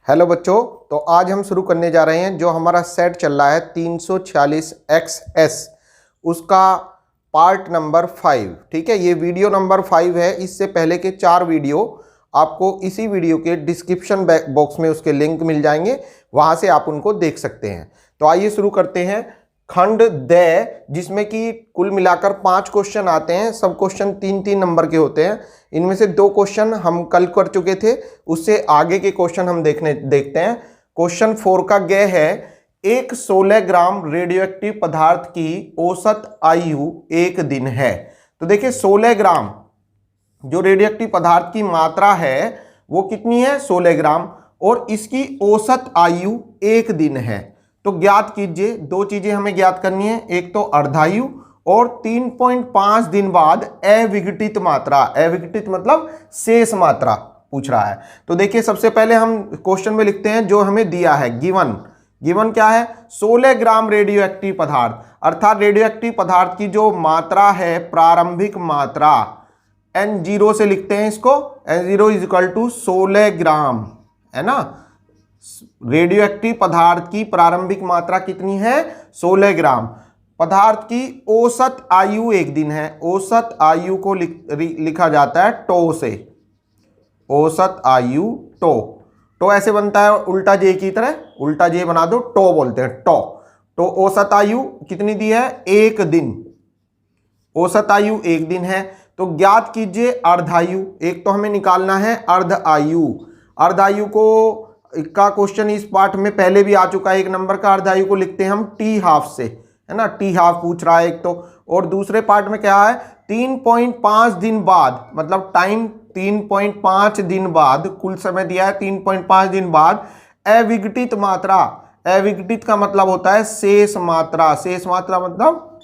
Hello बच्चों, तो आज हम शुरू करने जा रहे हैं जो हमारा सेट चल रहा है 346XS, उसका पार्ट नंबर 5। ठीक है, ये वीडियो नंबर 5 है। इससे पहले के 4 वीडियो आपको इसी वीडियो के डिस्क्रिप्शन बॉक्स में उसके लिंक मिल जाएंगे, वहां से आप उनको देख सकते हैं। तो आइए शुरू करते हैं। खंड द, जिसमें कि कुल मिलाकर 5 क्वेश्चन आते हैं। सब क्वेश्चन 3-3 नंबर के होते हैं। इनमें से 2 क्वेश्चन हम कल कर चुके थे, उससे आगे के क्वेश्चन हम देखते हैं। क्वेश्चन 4 का ग है, एक 16 ग्राम रेडियोएक्टिव पदार्थ की औसत आयु 1 दिन है। तो देखिए 16 ग्राम जो रेडियोएक्टिव पदार्थ की मात्रा है वो कितनी है, 16 ग्राम, और इसकी औसत आयु 1 दिन है। तो ज्ञात कीजिए, 2 चीजें हमें ज्ञात करनी है, एक तो अर्धायु और 3.5 दिन बाद अविघटित मात्रा। अविघटित मतलब शेष मात्रा पूछ रहा है। तो देखिए सबसे पहले हम क्वेश्चन में लिखते हैं जो हमें दिया है, गिवन क्या है, 16 ग्राम रेडियोएक्टिव पदार्थ, अर्थात रेडियोएक्टिव पदार्थ की जो मात्रा है, प्रारंभिक मात्रा, N0 से लिखते हैं इसको, N0 इज इक्वल टू 16 ग्राम, है ना। रेडियोएक्टिव पदार्थ की प्रारंभिक मात्रा कितनी है, 16 ग्राम। पदार्थ की औसत आयु 1 दिन है। औसत आयु को लिखा जाता है टो से, औसत आयु टो ऐसे बनता है उल्टा जे की तरह, उल्टा जे बना दो, टो बोलते हैं, तो औसत आयु कितनी दी है, 1 दिन। औसत आयु 1 दिन है। तो ज्ञात कीजिए अर्धायु, एक तो हमें निकालना है अर्ध आयु। अर्धायु को का क्वेश्चन इस पार्ट में पहले भी आ चुका है। 1 नंबर का अर्धायु को लिखते हैं हम टी हाफ से, है ना, टी हाफ पूछ रहा है एक तो। और दूसरे पार्ट में क्या है, 3.5 दिन बाद, मतलब टाइम 3.5 दिन बाद, कुल समय दिया है 3.5 दिन बाद अविघटित मात्रा। अविघटित का मतलब होता है शेष मात्रा। शेष मात्रा मतलब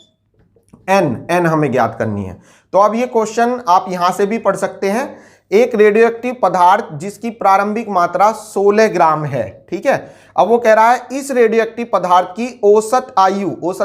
n हमें ज्ञात करनी है। तो अब ये क्वेश्चन आप यहां से भी पढ़ सकते हैं। एक रेडियोएक्टिव पदार्थ जिसकी प्रारंभिक मात्रा 16 ग्राम है, ठीक है। अब वो कह रहा है इस रेडियोएक्टिव पदार्थ की औसत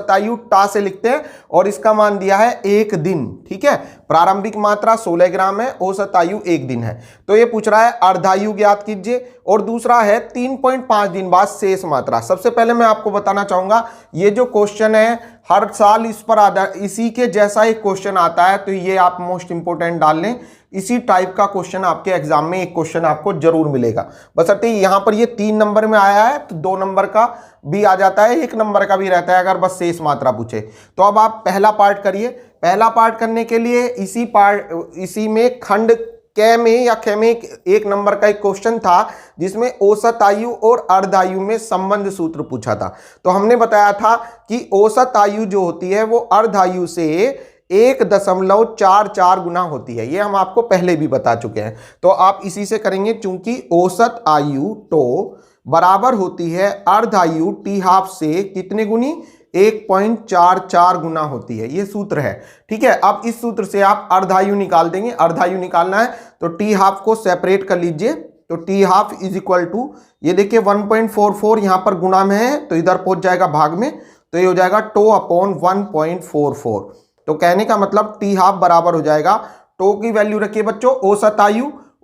आयु टा से लिखते हैं, और इसका मान दिया है 1 दिन, ठीक है। प्रारंभिक मात्रा 16 ग्राम है, औसत आयु 1 दिन है। तो ये पूछ रहा है अर्धायु ज्ञात कीजिए, और दूसरा है 3.5 दिन बाद शेष मात्रा। सबसे पहले मैं आपको बताना चाहूंगा, ये जो क्वेश्चन है हर साल इस पर आधार, इसी के जैसा एक क्वेश्चन आता है, तो ये आप मोस्ट इंपोर्टेंट डाल लें। इसी टाइप का क्वेश्चन आपके एग्जाम में एक क्वेश्चन आपको जरूर मिलेगा। बशर्ते यहां पर ये 3 नंबर में आया है तो 2 नंबर का भी आ जाता है, 1 नंबर का भी रहता है अगर बस शेष मात्रा पूछे। तो अब आप पहला पार्ट करिए। पहला पार्ट करने के लिए इसी में खंड क में या ख में 1 नंबर का एक क्वेश्चन था जिसमें औसत आयु और अर्धायु में संबंध सूत्र पूछा था। तो हमने बताया था कि औसत आयु जो होती है वो अर्धायु से 1.44 गुना होती है। ये हम आपको पहले भी बता चुके हैं। तो आप इसी से करेंगे, चूंकि औसत आयु टो बराबर होती है अर्धायु टी हाफ से कितने गुनी, 1.44 गुना होती है। ये सूत्र है, ठीक है। अब इस सूत्र से आप अर्धायु निकाल देंगे। अर्धायु निकालना है तो टी हाफ को सेपरेट कर लीजिए। तो t half is equal to, ये देखिए 1.44 यहां पर गुणा में है तो इधर पहुंच जाएगा भाग में, तो ये हो जाएगा टो अपॉन 1.44। तो कहने का मतलब टी हाफ बराबर हो जाएगा, टो की वैल्यू रखिए बच्चों,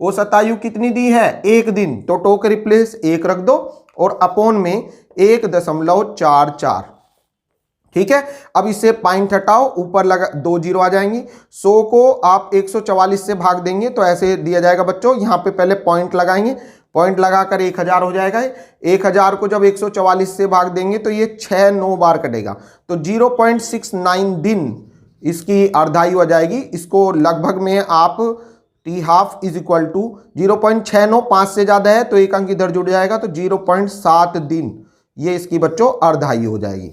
औसत आयु कितनी दी है, 1 दिन, तो टो के रिप्लेस 1 रख दो और अपॉन में 1.44, ठीक है। अब इससे पॉइंट हटाओ, ऊपर लगा 2 जीरो आ जाएंगी। 100 को आप 144 से भाग देंगे तो ऐसे दिया जाएगा बच्चों। यहाँ पे पहले पॉइंट लगाएंगे, पॉइंट लगाकर 1000 हो जाएगा। 1000 को जब 144 से भाग देंगे तो ये 6-9 बार कटेगा, तो 0.69 दिन इसकी अर्धायु आ जाएगी। इसको लगभग में आप t half is equal to 0.69, 5 से ज्यादा है तो 1 अंक इधर जुड़ जाएगा, तो 0.7 दिन ये इसकी बच्चों अर्धायु हो जाएगी।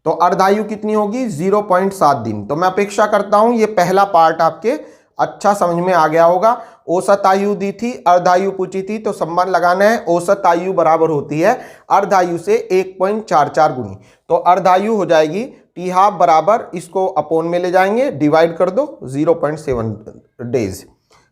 तो अर्धायु कितनी होगी, 0.7 दिन। तो मैं अपेक्षा करता हूं ये पहला पार्ट आपके अच्छा समझ में आ गया होगा। औसत आयु दी थी, अर्धायु पूछी थी, तो संबंध लगाना है, औसत आयु बराबर होती है अर्धायु से 1.44 गुनी। तो अर्धायु हो जाएगी टी हाफ बराबर, इसको अपोन में ले जाएंगे, डिवाइड कर दो 0.7 डेज।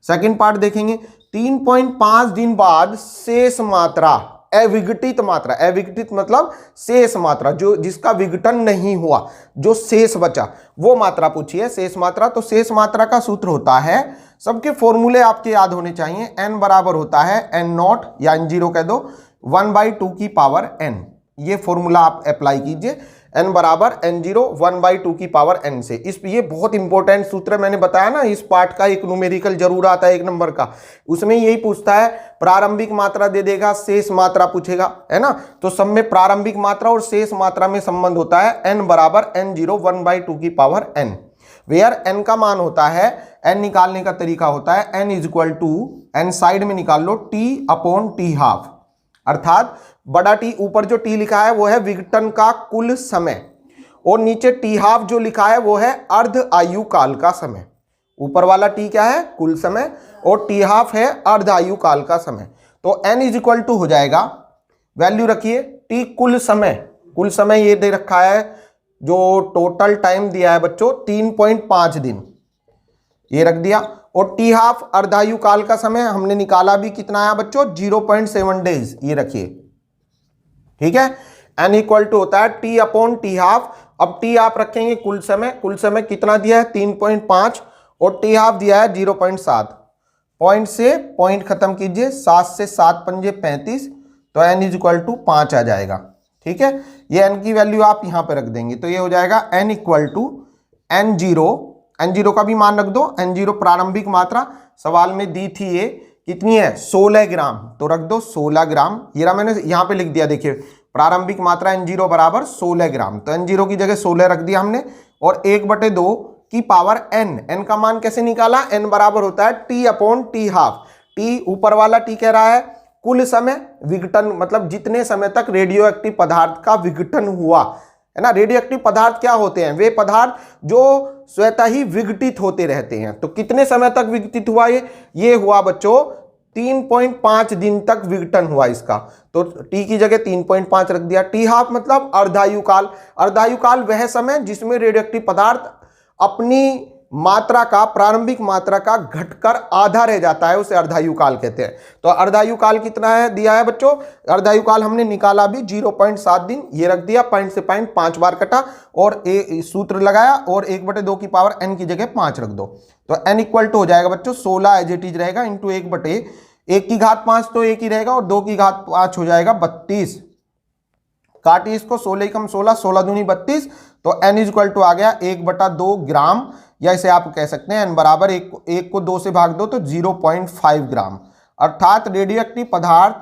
सेकंड पार्ट देखेंगे, 3.5 दिन बाद शेष मात्रा, अविघटित मात्रा, अविघटित मतलब शेष मात्रा, जो जिसका विघटन नहीं हुआ, जो शेष बचा वो मात्रा पूछी है, शेष मात्रा। तो शेष मात्रा का सूत्र होता है, सबके फॉर्मूले आपके याद होने चाहिए, n बराबर होता है n0 या n0 कह दो, 1/2 की पावर n। ये फॉर्मूला आप अप्लाई कीजिए, n बराबर n0 1/2 की पावर n से। इस ये बहुत इंपॉर्टेंट सूत्र मैंने बताया ना, इस पार्ट का एक न्यूमेरिकल जरूर आता है 1 नंबर का, उसमें यही पूछता है, प्रारंभिक मात्रा दे देगा, शेष मात्रा पूछेगा, है ना। तो सब में प्रारंभिक मात्रा और शेष मात्रा में संबंध होता है n बराबर n0 1/2 की पावर n, वेयर n का मान होता है, n निकालने का तरीका होता है n is equal to, n side में निकाल लो, t/t½ अर्थात बड़ा टी, ऊपर जो टी लिखा है वो है विघटन का कुल समय, और नीचे t½ जो लिखा है वो है अर्ध आयु काल का समय। ऊपर वाला टी क्या है, कुल समय, और t½ है अर्ध आयु काल का समय। तो n इज इक्वल टू हो जाएगा, वैल्यू रखिए, t कुल समय, कुल समय ये दे रखा है, जो टोटल टाइम दिया है बच्चों 3.5 दिन, ये रख दिया, और t½ अर्धायु काल का समय हमने निकाला भी, कितना आया बच्चों 0.7 डेज, ये रखिए, ठीक है। n इक्वल टू होता है t/t½ अब t आप रखेंगे कुल समय, कुल समय कितना दिया है 3.5 और t½ दिया है 0.7, पॉइंट से पॉइंट खत्म कीजिए, 7 से 7 पंजे 35, तो n इज इक्वल टू 5 आ जाएगा, ठीक है। ये n की वैल्यू आप यहां पे रख देंगे, तो ये हो जाएगा n इक्वल टू n0 का भी मान रख दो, n0 प्रारंभिक मात्रा सवाल में दी थी, ये कितनी है 16 ग्राम, तो रख दो 16 ग्राम, ये रहा, मैंने यहां पे लिख दिया, देखिए प्रारंभिक मात्रा n0 बराबर 16 ग्राम, तो n0 की जगह 16 रख दिया हमने, और 1/2 की पावर n का मान कैसे निकाला, n बराबर होता है t/t½ t ऊपर वाला t कह रहा है कुल समय, विघटन मतलब जितने समय तक रेडियो एक्टिव पदार्थ का विघटन हुआ, है ना। रेडियो एक्टिव पदार्थ क्या होते हैं, वे पदार्थ जो स्वतः ही विघटित होते रहते हैं, तो कितने समय तक विघटित हुआ, ये हुआ बच्चों 3.5 दिन तक विघटन हुआ इसका, तो t की जगह 3.5 रख दिया। t½ मतलब अर्धायु काल, अर्धायु काल वह समय जिसमें रेडियो एक्टिव पदार्थ अपनी मात्रा का, प्रारंभिक मात्रा का घटकर आधा रह जाता है, उसे अर्धायु काल कहते हैं। तो अर्धायु काल कितना है दिया है बच्चों, अर्धायु काल हमने निकाला भी 0.7 दिन, ये रख दिया, पॉइंट से पॉइंट 5 बार कटा और सूत्र लगाया, और 1/2 की पावर n की जगह 5 रख दो, तो n इक्वल टू हो जाएगा बच्चों 16 एज इट इज रहेगा, इंटू 1/1 की घात 5 तो 1 ही रहेगा, और 2 की घात 5 हो जाएगा 32, काटिए इसको, 16 कम 16, 16 दूनी 32, तो n इज इक्वल टू आ गया 1/2 ग्राम, या इसे आप कह सकते हैं n बराबर 1 को 2 से भाग दो तो 0.5 ग्राम, अर्थात रेडियो एक्टिव पदार्थ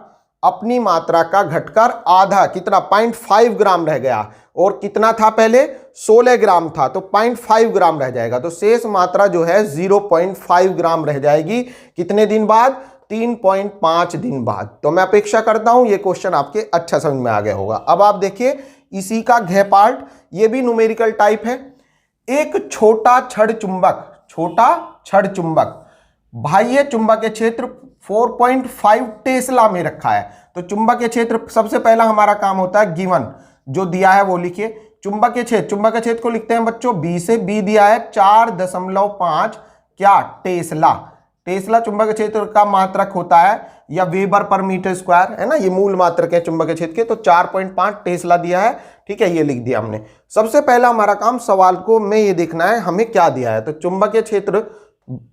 अपनी मात्रा का घटकर आधा, कितना 0.5 ग्राम रह गया, और कितना था पहले 16 ग्राम था, तो 0.5 ग्राम रह जाएगा, तो शेष मात्रा जो है 0.5 ग्राम रह जाएगी, कितने दिन बाद 3.5 दिन बाद। तो मैं अपेक्षा करता हूं ये क्वेश्चन आपके अच्छा समझ में आ गया होगा। अब आप देखिए इसी का घ पार्ट, ये भी न्यूमेरिकल टाइप है। एक छोटा छड़ चुंबक बाह्य चुंबकीय क्षेत्र 4.5 टेस्ला में रखा है, तो चुंबकीय क्षेत्र सबसे पहला हमारा काम होता है, गिवन जो दिया है वो लिखिए, चुंबकीय क्षेत्र को लिखते हैं बच्चों b से, b दिया है 4.5 क्या टेस्ला चुंबकीय क्षेत्र का मात्रक होता है, या वेबर पर मीटर स्क्वायर, है ना, ये मूल मात्रक है चुंबकीय क्षेत्र के, तो 4.5 टेस्ला दिया है, ठीक है, ये लिख दिया हमने। सबसे पहला हमारा काम सवाल को में ये देखना है हमें क्या दिया है, तो चुंबकीय क्षेत्र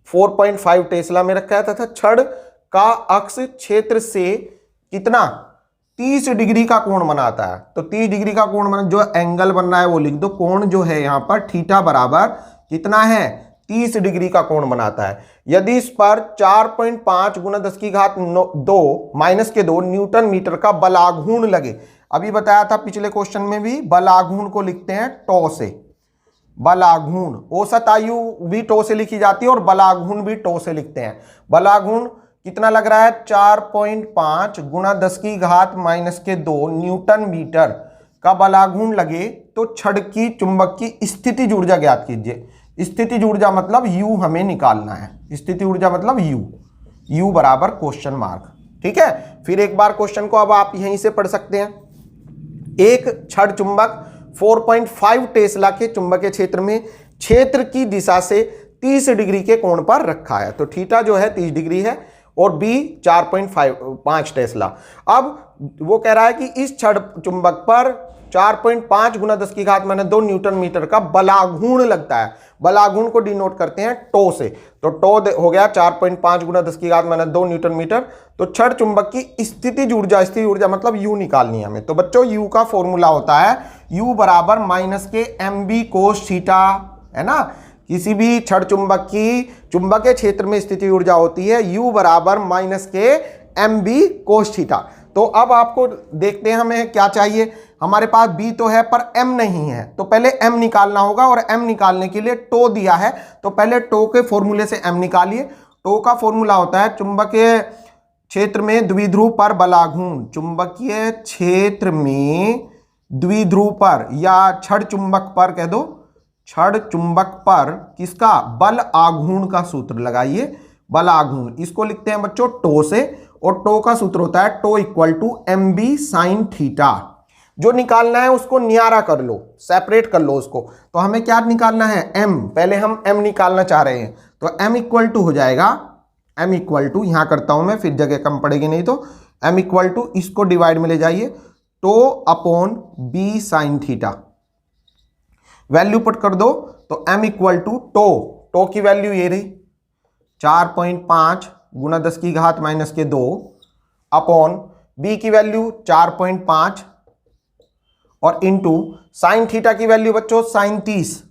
4.5 टेस्ला में रखा है तथा छड़ का अक्ष क्षेत्र से कितना 30 डिग्री का कोण बनाता है, तो 30 डिग्री का कोण बना, जो एंगल बन रहा है वो लिख दो, कोण जो है यहाँ पर थीटा बराबर कितना है 30 डिग्री का कोण बनाता है। यदि इस पर 4.5 गुना 10 की घात 2 न्यूटन मीटर का बलाघूर्ण लगे, अभी बताया था पिछले क्वेश्चन में भी, बलाघूर्ण को लिखते हैं टॉ से, बलाघूर्ण, औसत आयु भी टॉ से लिखी जाती है और बलाघूर्ण भी टॉ से लिखते हैं। बलाघूर्ण कितना लग रहा है 4.5 गुना 10 की घात -2 न्यूटन मीटर का बलाघूर्ण लगे, तो छड़ की चुंबक की स्थितिज ऊर्जा ज्ञात कीजिए। स्थितिज ऊर्जा मतलब U हमें निकालना है, स्थिति ऊर्जा मतलब U बराबर क्वेश्चन मार्क, ठीक है। फिर एक बार क्वेश्चन को अब आप यहीं से पढ़ सकते हैं। एक छड़ चुंबक 4.5 टेस्ला के चुंबकीय क्षेत्र में क्षेत्र की दिशा से 30 डिग्री के कोण पर रखा है, तो थीटा जो है 30 डिग्री है, और B 4.5 टेस्ला। अब वो कह रहा है कि इस क्षण चुंबक पर 4.5 गुना 10 की घात माइनस 2 न्यूटन मीटर का बलाघूर्ण लगता है। बलाघूर्ण को डिनोट करते हैं टो से, तो टो हो गया 4.5 गुना 10 की घात माइनस 2 न्यूटन मीटर। तो क्षण चुंबक की स्थितिज ऊर्जा, स्थितिज ऊर्जा मतलब यू निकालनी है हमें। तो बच्चों यू का फॉर्मूला होता है यू बराबर माइनस के mb कोस थीटा, है ना। किसी भी क्षण चुंबक की चुंबकीय क्षेत्र में स्थितिज ऊर्जा होती है यू बराबर माइनस के mb कोस थीटा। तो अब आपको देखते हैं हमें क्या चाहिए। हमारे पास B तो है पर M नहीं है, तो पहले M निकालना होगा, और M निकालने के लिए टो दिया है, तो पहले टो के फॉर्मूले से M निकालिए। टो का फॉर्मूला होता है चुंबकीय क्षेत्र में द्विध्रुव पर बलाघूर्ण। चुंबकीय क्षेत्र में द्विध्रुव पर या क्षण चुंबक पर कह दो, क्षण चुंबक पर किसका, बल आघूर्ण का सूत्र लगाइए, बल आघूर्ण। इसको लिखते हैं बच्चों टो से, और टो का सूत्र होता है tau equal to mb sine theta. जो निकालना है उसको न्यारा कर लो, सेपरेट कर लो उसको। तो हमें क्या निकालना है, m, पहले हम m निकालना चाह रहे हैं, तो m इक्वल टू हो जाएगा, m इक्वल टू यहां करता हूं मैं, फिर जगह कम पड़ेगी नहीं तो m इक्वल टू इसको डिवाइड में ले जाइए, tau upon b sine theta. Value put कर दो, तो m इक्वल टू टो की वैल्यू ये रही 4.5 गुना 10 की घात माइनस के 2 अपॉन b की वैल्यू 4.5 और इंटू साइन थीटा की वैल्यू बच्चों साइन 30,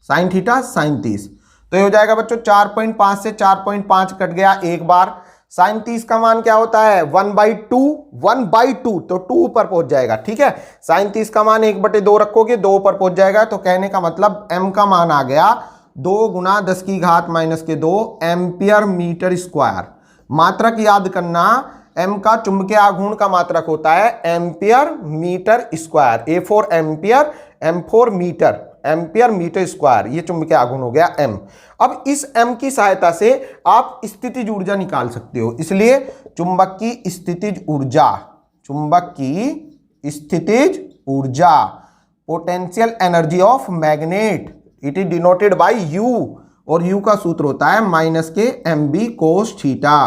साइन थीटा साइन 30। तो ये हो जाएगा बच्चों 4.5 से 4.5 कट गया एक बार। साइन 30 का मान क्या होता है 1/2, तो 2 ऊपर पहुंच जाएगा, ठीक है। साइन 30 का मान 1/2 रखोगे 2 ऊपर पहुंच जाएगा। तो कहने का मतलब m का मान आ गया 2 गुना 10 की घात माइनस के 2 एम्पियर मीटर स्क्वायर। मात्रक याद करना, m का चुंबकीय आघूर्ण का मात्रक होता है ampere metre square. A for ampere, M for metre, ampere metre square, ये चुंबकीय आघूर्ण हो गया m। अब इस m की सहायता से आप स्थितिज ऊर्जा निकाल सकते हो, इसलिए चुंबक की स्थितिज ऊर्जा, चुंबक की स्थितिज ऊर्जा, potential energy of magnet, it is denoted by U, और U का सूत्र होता है माइनस के mb कोस थीटा।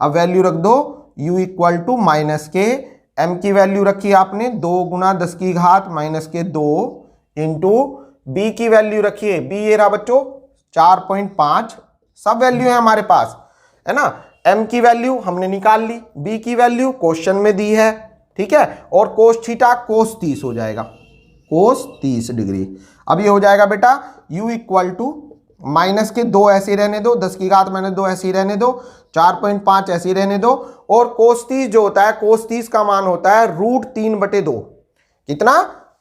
अब वैल्यू रख दो, U इक्वल टू माइनस के m की वैल्यू रखी आपने 2 गुना 10 की घात माइनस के 2 इंटू B की वैल्यू रखिए, B ये रहा बच्चों 4.5, सब वैल्यू है हमारे पास, है ना। m की वैल्यू हमने निकाल ली, B की वैल्यू क्वेश्चन में दी है, ठीक है। और कोस थीटा कोस 30 हो जाएगा, कोस 30 डिग्री। अब ये हो जाएगा बेटा U इक्वल टू माइनस के 2 ऐसे रहने दो, 10 की घात माइनस 2 ऐसे ही रहने दो, 4.5 ऐसे ही रहने दो, और कोस 30 जो होता है, कोस 30 का मान होता है √3/2। कितना,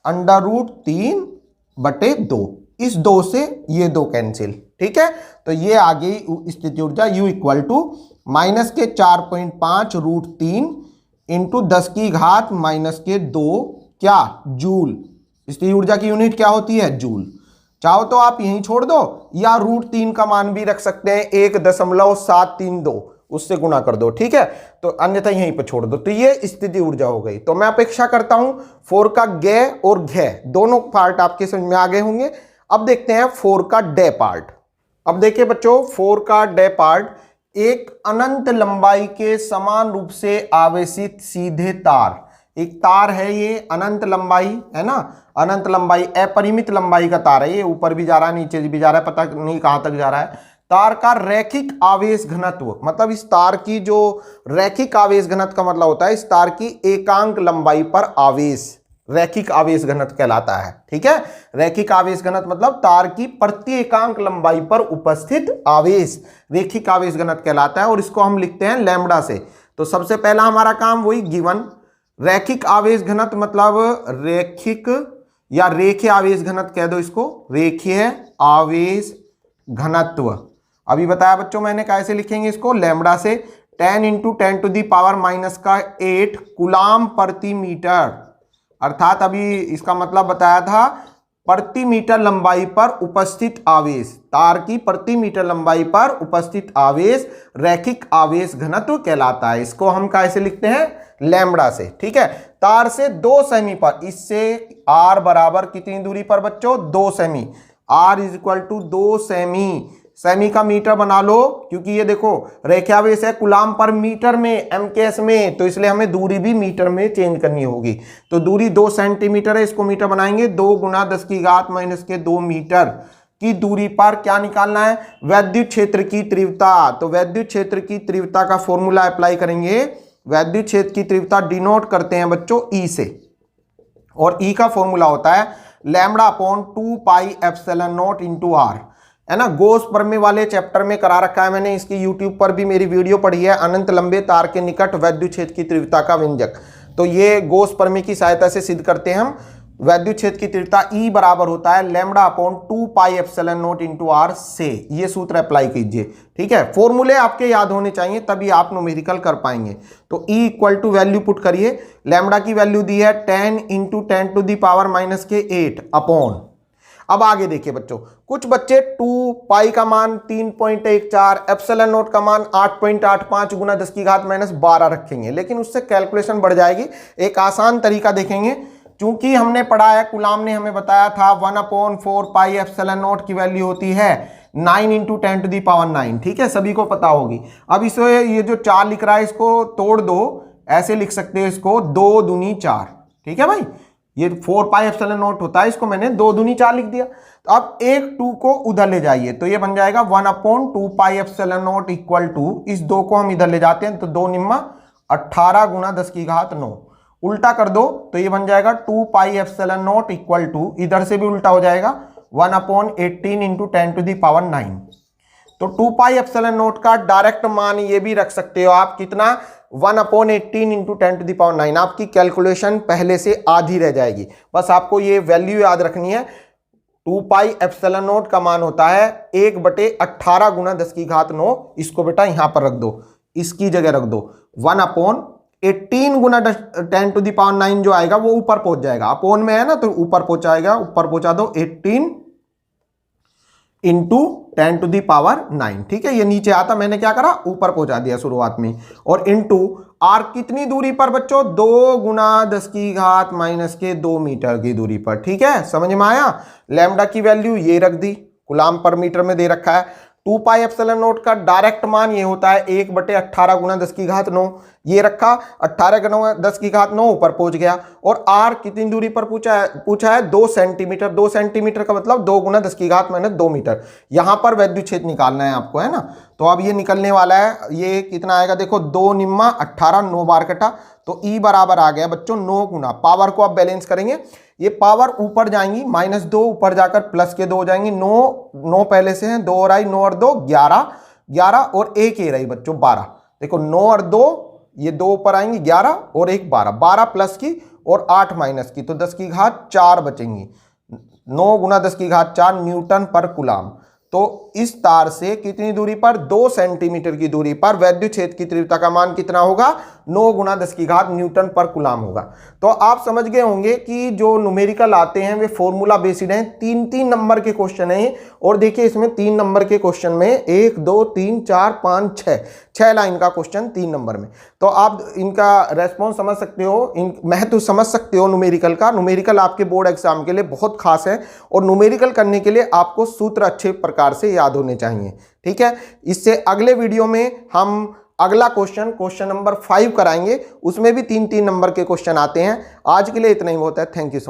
√3/2। इस 2 से ये 2 कैंसिल, ठीक है। तो ये आ गई स्थितिज ऊर्जा U इक्वल टू माइनस के 4.5 √3 इंटू 10 की घात माइनस के 2 क्या, जूल। स्थितिज ऊर्जा की यूनिट क्या होती है, जूल। चाहो तो आप यहीं छोड़ दो, या √3 का मान भी रख सकते हैं, 1.732 उससे गुणा कर दो, ठीक है। तो अन्यथा यहीं पर छोड़ दो। तो ये स्थिति ऊर्जा हो गई। तो मैं अपेक्षा करता हूं 4 का गे और घे दोनों पार्ट आपके समझ में आ गए होंगे। अब देखते हैं 4 का डे पार्ट। अब देखिए बच्चों 4 का डे पार्ट, एक अनंत लंबाई के समान रूप से आवेशित सीधे तार, एक तार है ये अनंत लंबाई, है ना, अनंत लंबाई, अपरिमित लंबाई का तार है ये, ऊपर भी जा रहा है नीचे भी जा रहा है, पता नहीं कहां तक जा रहा है। तार का रैखिक आवेश घनत्व, मतलब इस तार की जो रैखिक आवेश घनत्व का मतलब होता है इस तार की एकांक लंबाई पर आवेश, रैखिक आवेश घनत्व कहलाता है, ठीक है। रैखिक आवेश घनत्व मतलब तार की प्रति एकांक लंबाई पर उपस्थित आवेश रैखिक आवेश घनत्व कहलाता है, और इसको हम लिखते हैं लैम्बडा से। तो सबसे पहला हमारा काम वही गिवन, रैखिक आवेश घनत्व मतलब रैखिक या रेखीय आवेश घनत्व कह दो इसको, रेखीय आवेश घनत्व। अभी बताया बच्चों मैंने, कैसे लिखेंगे इसको, लैम्बडा से 10 × 10⁻⁸ कूलाम प्रति मीटर, अर्थात अभी इसका मतलब बताया था प्रति मीटर लंबाई पर उपस्थित आवेश, तार की प्रति मीटर लंबाई पर उपस्थित आवेश रैखिक आवेश घनत्व कहलाता है। इसको हम कैसे लिखते हैं, लैम्बडा से, ठीक है। तार से 2 सेमी पर, इससे r बराबर कितनी दूरी पर बच्चों, 2 सेमी, r = 2 सेमी सेमी का मीटर बना लो, क्योंकि ये देखो रेखियावेश है कूलाम पर मीटर में, एमकेएस में, तो इसलिए हमें दूरी भी मीटर में चेंज करनी होगी। तो दूरी 2 सेंटीमीटर है, इसको मीटर बनाएंगे। 2 गुना 10 की घात माइनस के 2 मीटर की दूरी पर क्या निकालना है, वैद्युत क्षेत्र की तीव्रता। तो वैद्युत क्षेत्र की तीव्रता का फॉर्मूला अप्लाई करेंगे। वैद्युत क्षेत्र की तीव्रता डिनोट करते हैं बच्चों ई से, और ई का फॉर्मूला होता है lambda upon 2 pi epsilon naught into r, है ना। गोस प्रमेय वाले चैप्टर में करा रखा है मैंने, इसकी यूट्यूब पर भी मेरी वीडियो पढ़ी है, अनंत लंबे तार के निकट वैद्युत क्षेत्र की तीव्रता का व्यंजक। तो ये गोस प्रमेय की सहायता से सिद्ध करते हैं हम। वैद्युत क्षेत्र की तीव्रता ई बराबर होता है lambda upon 2 pi epsilon naught into r से। ये सूत्र अप्लाई कीजिए, ठीक है। फॉर्मूले आपके याद होने चाहिए, तभी आप न्यूमेरिकल कर पाएंगे। तो E equal to value put करिए। लैम्बडा की वैल्यू दी है 10 into 10 to the power minus के 8 अपॉन। अब आगे देखिए बच्चों, कुछ बच्चे 2 पाई का मान 3.14, एप्सिलॉन नॉट का मान 8.85 गुना 10 की घात माइनस 12 रखेंगे, लेकिन उससे कैलकुलेशन बढ़ जाएगी। एक आसान तरीका देखेंगे, चूंकि हमने पढ़ा है, कूलाम ने हमें बताया था 1/4 पाई एप्सिलॉन नॉट की वैल्यू होती है 9 इंटू 10 टू दी पावर 9, ठीक है, सभी को पता होगी। अब इसे ये जो 4 लिख रहा है इसको तोड़ दो, ऐसे लिख सकते हो इसको 2 दूनी 4, ठीक है भाई। ये 4 पाई एप्सिलॉन नॉट होता है, इसको मैंने 2 दूनी 4 लिख दिया। तो अब एक 2 को उधर ले जाइए, तो ये बन जाएगा 1/2 pi epsilon naught equal to, इस 2 को हम इधर ले जाते हैं तो 2 निम्मा 18 गुना 10 की घात 9। उल्टा कर दो तो ये बन जाएगा 2 pi epsilon naught equal to, इधर से भी उल्टा हो जाएगा 1/18 इंटू 10 टू दी पावर 9। तो 2 पाई एप्सिलॉन नॉट का डायरेक्ट मान ये भी रख सकते हो आप, कितना, 1/18 इंटू 10 टू दी पावर 9। आपकी कैलकुलेशन पहले से आधी रह जाएगी, बस आपको ये वैल्यू याद रखनी है। 2 पाई एप्सिलॉन नॉट का मान होता है 1/18 गुना 10 की घात 9। इसको बेटा यहां पर रख दो, इसकी जगह रख दो 1/18 गुना 10 टू दी पावर 9 जो आएगा वो ऊपर पहुंच जाएगा, अपोन में है ना तो ऊपर पहुंचाएगा, ऊपर पहुंचा दो 18 इंटू 10 टू दी पावर 9, ठीक है। ये नीचे आता, मैंने क्या करा, ऊपर पहुंचा दिया शुरुआत में। और इंटू आर कितनी दूरी पर बच्चों, 2 गुना 10 की घात माइनस के 2 मीटर की दूरी पर, ठीक है, समझ में आया। लैम्बडा की वैल्यू ये रख दी, कूलाम पर मीटर में दे रखा है। 2 पाई एप्सिलॉन नॉट का डायरेक्ट मान ये होता है 1/18 गुना 10 की घात 9, ये रखा, 18 गुना 10 की घात 9 ऊपर पहुंच गया। और आर कितनी दूरी पर पूछा है 2 सेंटीमीटर। 2 सेंटीमीटर का मतलब 2 गुना 10 की घात माइनस 2 मीटर। यहां पर वैद्युत क्षेत्र निकालना है आपको, है ना। तो अब ये निकलने वाला है, ये कितना आएगा देखो, 2 निम्मा 18, 9 बार कटा, तो ई बराबर आ गया बच्चों 9 गुना, पावर को आप बैलेंस करेंगे, ये पावर ऊपर जाएंगी, -2 ऊपर जाकर प्लस के 2 हो जाएंगी, 9 पहले से हैं, 2 और आई, 9 और 2 11, 11 और 1 ये रही बच्चों 12। देखो 9 और 2, ये 2 ऊपर आएंगी 11 और 1 12, 12 प्लस की और 8 माइनस की, तो 10 की घात 4 बचेंगी। 9 गुना 10 की घात 4 न्यूटन पर कूलाम। तो इस तार से कितनी दूरी पर, 2 सेंटीमीटर की दूरी पर वैद्युत क्षेत्र की तीव्रता का मान कितना होगा, 9 गुना 10 की घात न्यूटन पर कूलाम होगा। तो आप समझ गए होंगे कि जो न्यूमेरिकल आते हैं वे फॉर्मूला बेस्ड हैं। 3-3 नंबर के क्वेश्चन हैं, और देखिए इसमें 3 नंबर के क्वेश्चन में 1 2 3 4 5 6 लाइन का क्वेश्चन 3 नंबर में। तो आप इनका रेस्पॉन्स समझ सकते हो, इन महत्व समझ सकते हो न्यूमेरिकल का। न्यूमेरिकल आपके बोर्ड एग्जाम के लिए बहुत खास है, और न्यूमेरिकल करने के लिए आपको सूत्र अच्छे प्रकार से याद होने चाहिए, ठीक है। इससे अगले वीडियो में हम अगला क्वेश्चन नंबर 5 कराएंगे, उसमें भी 3-3 नंबर के क्वेश्चन आते हैं। आज के लिए इतना ही बहुत है। Thank you so much.